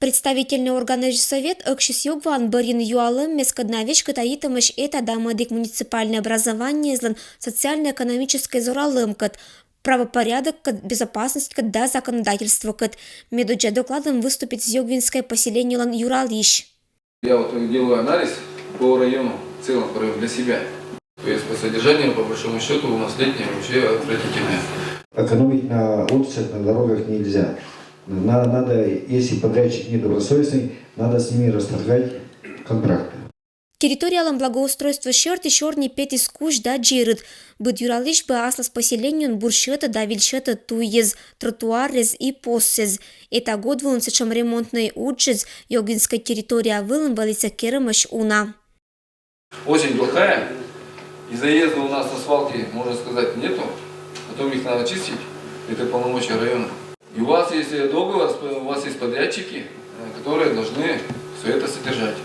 Представительный орган совет Экшис Йогван Барин Юалым Мескаднавич Катаитамыш это дамадик муниципальное образование злан социально-экономическое зоралым кат правопорядок, безопасность, да законодательство кат. Медуджа докладом выступит с Йогвинское поселение лан Юралищ. Я вот делаю анализ по району в целом для себя. То есть по содержанию, по большому счету, у нас летнее вообще отвратительное. Экономить на улицах, на дорогах нельзя. Надо, если подрядчик недобросовестный, надо с ними расторгать контракты. Территориалом благоустройства шерти шорни пети скуш да джирит. Быд юралиш бы аслас поселению буршета да вильшета туез, тротуарез и поссез. Это год вылымся чем ремонтный уджез, йогинская территория вылымбалися керамаш уна. Очень плохая. И заезда у нас на свалке, можно сказать, нету. Потом их надо чистить. Это полномочия района. И у вас есть договор, у вас есть подрядчики, которые должны все это содержать.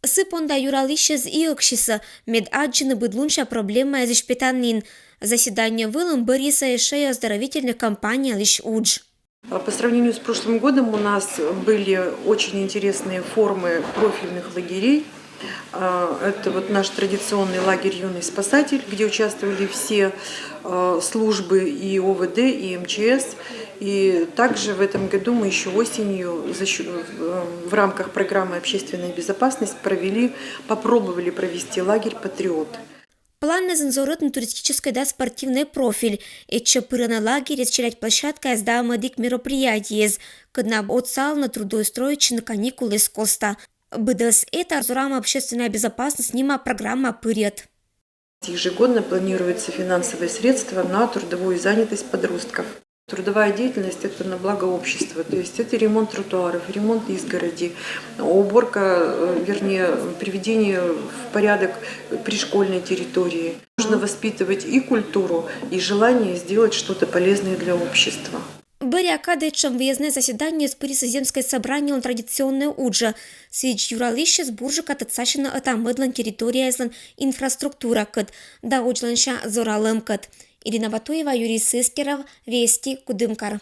Сыпонда юралищез и окшиса, медаджины быдлунша проблема из шпитанин. Заседание вылым Бориса и шея оздоровительная компания лишь удж. По сравнению с прошлым годом у нас были очень интересные формы профильных лагерей. Это вот наш традиционный лагерь «Юный спасатель», где участвовали все службы и ОВД, и МЧС. И также в этом году мы еще осенью в рамках программы «Общественная безопасность» попробовали провести лагерь «Патриот». План на зензоротный туристический да спортивный профиль. Этче пырана лагерь исчелять площадка сда мадик мероприятий, когда отсал на трудоустроить на каникулы с коста. БДС это Арзурама общественная безопасность нема программа «Пырет». Ежегодно планируется финансовые средства на трудовую занятость подростков. Трудовая деятельность – это на благо общества, то есть это ремонт тротуаров, ремонт изгороди, уборка, приведение в порядок пришкольной территории. Нужно воспитывать и культуру, и желание сделать что-то полезное для общества. Бариакадычем выездное заседание с Парисоземской собрание традиционное уджа. Сич юралище с буржика тацашина это медлан территория излан инфраструктура кат, да уджланша зоралым кат. Ирина Батуева, Юрий Сыскеров, Вести, Кудымкар.